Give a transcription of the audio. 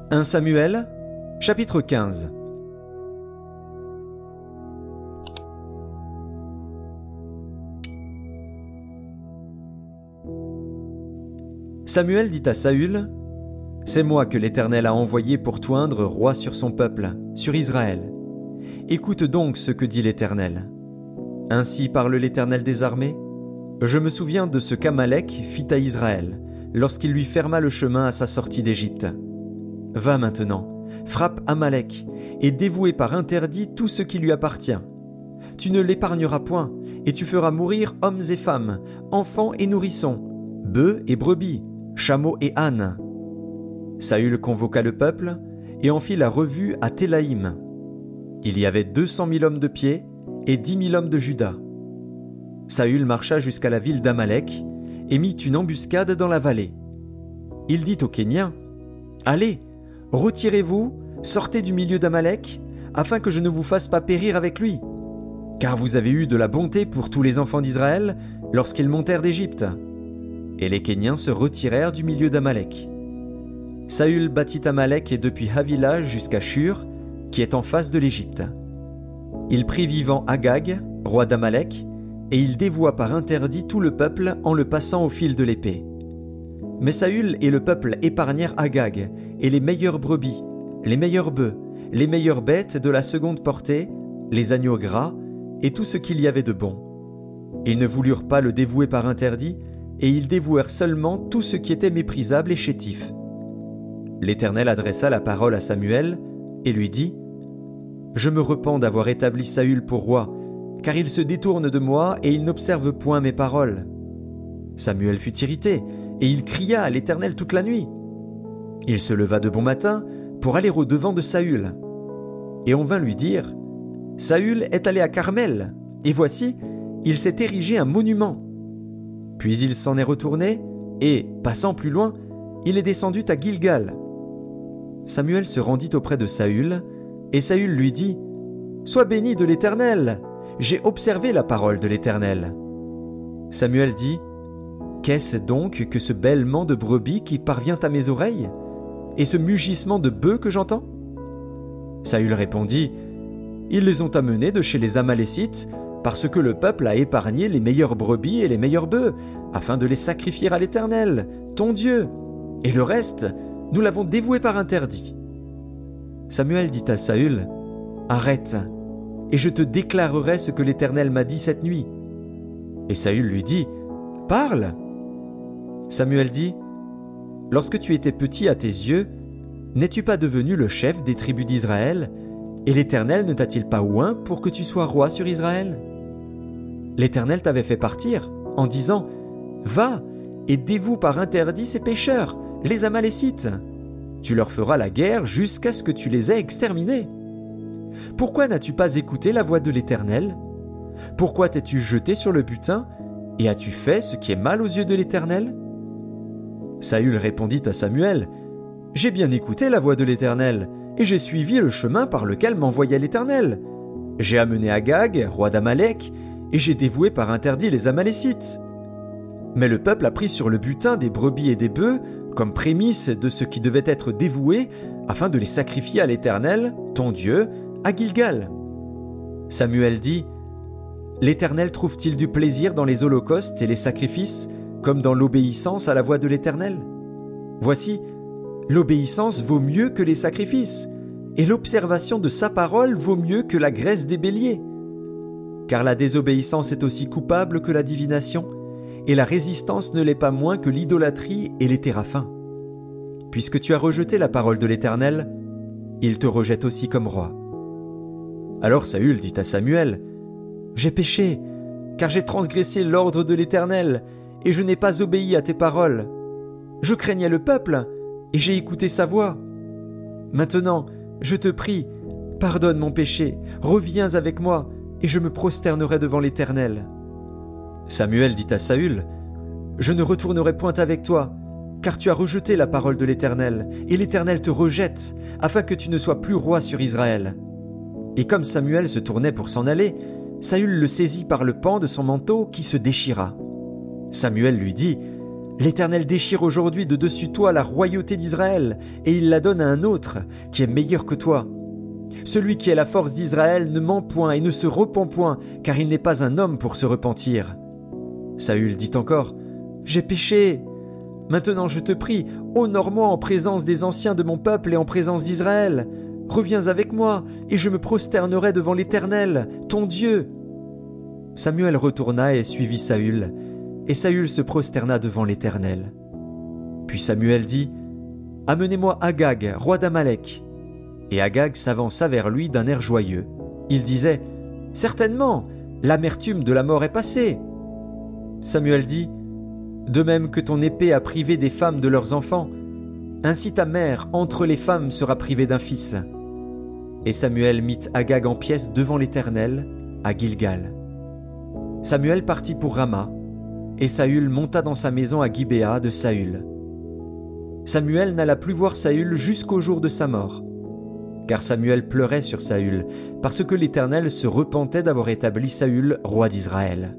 1 Samuel, chapitre 15. Samuel dit à Saül, « C'est moi que l'Éternel a envoyé pour t'oindre roi sur son peuple, sur Israël. Écoute donc ce que dit l'Éternel. Ainsi parle l'Éternel des armées. Je me souviens de ce qu'Amalek fit à Israël, lorsqu'il lui ferma le chemin à sa sortie d'Égypte. Va maintenant, frappe Amalek, et dévouez par interdit tout ce qui lui appartient. Tu ne l'épargneras point, et tu feras mourir hommes et femmes, enfants et nourrissons, bœufs et brebis, chameaux et ânes. » Saül convoqua le peuple, et en fit la revue à Télaïm. Il y avait 200 000 hommes de pied, et 10 000 hommes de Juda. Saül marcha jusqu'à la ville d'Amalek, et mit une embuscade dans la vallée. Il dit aux Kéniens, « Allez, retirez-vous, sortez du milieu d'Amalek, afin que je ne vous fasse pas périr avec lui. Car vous avez eu de la bonté pour tous les enfants d'Israël lorsqu'ils montèrent d'Égypte. » Et les Kéniens se retirèrent du milieu d'Amalek. Saül battit Amalek depuis Havila jusqu'à Shur, qui est en face de l'Égypte. Il prit vivant Agag, roi d'Amalek, et il dévoua par interdit tout le peuple en le passant au fil de l'épée. Mais Saül et le peuple épargnèrent Agag, et les meilleures brebis, les meilleurs bœufs, les meilleures bêtes de la seconde portée, les agneaux gras, et tout ce qu'il y avait de bon. Ils ne voulurent pas le dévouer par interdit, et ils dévouèrent seulement tout ce qui était méprisable et chétif. L'Éternel adressa la parole à Samuel, et lui dit, « Je me repens d'avoir établi Saül pour roi, car il se détourne de moi et il n'observe point mes paroles. » Samuel fut irrité, et il cria à l'Éternel toute la nuit. Il se leva de bon matin pour aller au-devant de Saül. Et on vint lui dire, « Saül est allé à Carmel, et voici, il s'est érigé un monument. » Puis il s'en est retourné, et, passant plus loin, il est descendu à Gilgal. Samuel se rendit auprès de Saül, et Saül lui dit, « Sois béni de l'Éternel, j'ai observé la parole de l'Éternel. » Samuel dit, « Qu'est-ce donc que ce bêlement de brebis qui parvient à mes oreilles, et ce mugissement de bœufs que j'entends ?» Saül répondit, « Ils les ont amenés de chez les Amalécites, parce que le peuple a épargné les meilleures brebis et les meilleurs bœufs, afin de les sacrifier à l'Éternel, ton Dieu. Et le reste, nous l'avons dévoué par interdit. » Samuel dit à Saül, « Arrête, et je te déclarerai ce que l'Éternel m'a dit cette nuit. » Et Saül lui dit, « Parle !» Samuel dit, « Lorsque tu étais petit à tes yeux, n'es-tu pas devenu le chef des tribus d'Israël, et l'Éternel ne t'a-t-il pas oint pour que tu sois roi sur Israël? L'Éternel t'avait fait partir, en disant, « Va, et dévoue par interdit ces pécheurs, les Amalécites. Tu leur feras la guerre jusqu'à ce que tu les aies exterminés. Pourquoi n'as-tu pas écouté la voix de l'Éternel? Pourquoi t'es-tu jeté sur le butin, et as-tu fait ce qui est mal aux yeux de l'Éternel? » Saül répondit à Samuel, « J'ai bien écouté la voix de l'Éternel, et j'ai suivi le chemin par lequel m'envoyait l'Éternel. J'ai amené Agag, roi d'Amalek, et j'ai dévoué par interdit les Amalécites. Mais le peuple a pris sur le butin des brebis et des bœufs, comme prémisse de ce qui devait être dévoué, afin de les sacrifier à l'Éternel, ton Dieu, à Gilgal. » Samuel dit, « L'Éternel trouve-t-il du plaisir dans les holocaustes et les sacrifices, comme dans l'obéissance à la voix de l'Éternel? Voici, l'obéissance vaut mieux que les sacrifices, et l'observation de sa parole vaut mieux que la graisse des béliers. Car la désobéissance est aussi coupable que la divination, et la résistance ne l'est pas moins que l'idolâtrie et les téraphins. Puisque tu as rejeté la parole de l'Éternel, il te rejette aussi comme roi. » Alors Saül dit à Samuel, « J'ai péché, car j'ai transgressé l'ordre de l'Éternel, et je n'ai pas obéi à tes paroles. Je craignais le peuple, et j'ai écouté sa voix. Maintenant, je te prie, pardonne mon péché, reviens avec moi, et je me prosternerai devant l'Éternel. » Samuel dit à Saül, « Je ne retournerai point avec toi, car tu as rejeté la parole de l'Éternel, et l'Éternel te rejette, afin que tu ne sois plus roi sur Israël. » Et comme Samuel se tournait pour s'en aller, Saül le saisit par le pan de son manteau qui se déchira. Samuel lui dit, « L'Éternel déchire aujourd'hui de dessus toi la royauté d'Israël, et il la donne à un autre, qui est meilleur que toi. Celui qui est la force d'Israël ne ment point et ne se repent point, car il n'est pas un homme pour se repentir. » Saül dit encore, « J'ai péché. Maintenant je te prie, honore-moi en présence des anciens de mon peuple et en présence d'Israël. Reviens avec moi, et je me prosternerai devant l'Éternel, ton Dieu. » Samuel retourna et suivit Saül, et Saül se prosterna devant l'Éternel. Puis Samuel dit, « Amenez-moi Agag, roi d'Amalek. » Et Agag s'avança vers lui d'un air joyeux. Il disait, « Certainement, l'amertume de la mort est passée. » Samuel dit, « De même que ton épée a privé des femmes de leurs enfants, ainsi ta mère entre les femmes sera privée d'un fils. » Et Samuel mit Agag en pièces devant l'Éternel, à Gilgal. Samuel partit pour Rama, et Saül monta dans sa maison à Gibéa de Saül. Samuel n'alla plus voir Saül jusqu'au jour de sa mort, car Samuel pleurait sur Saül, parce que l'Éternel se repentait d'avoir établi Saül roi d'Israël.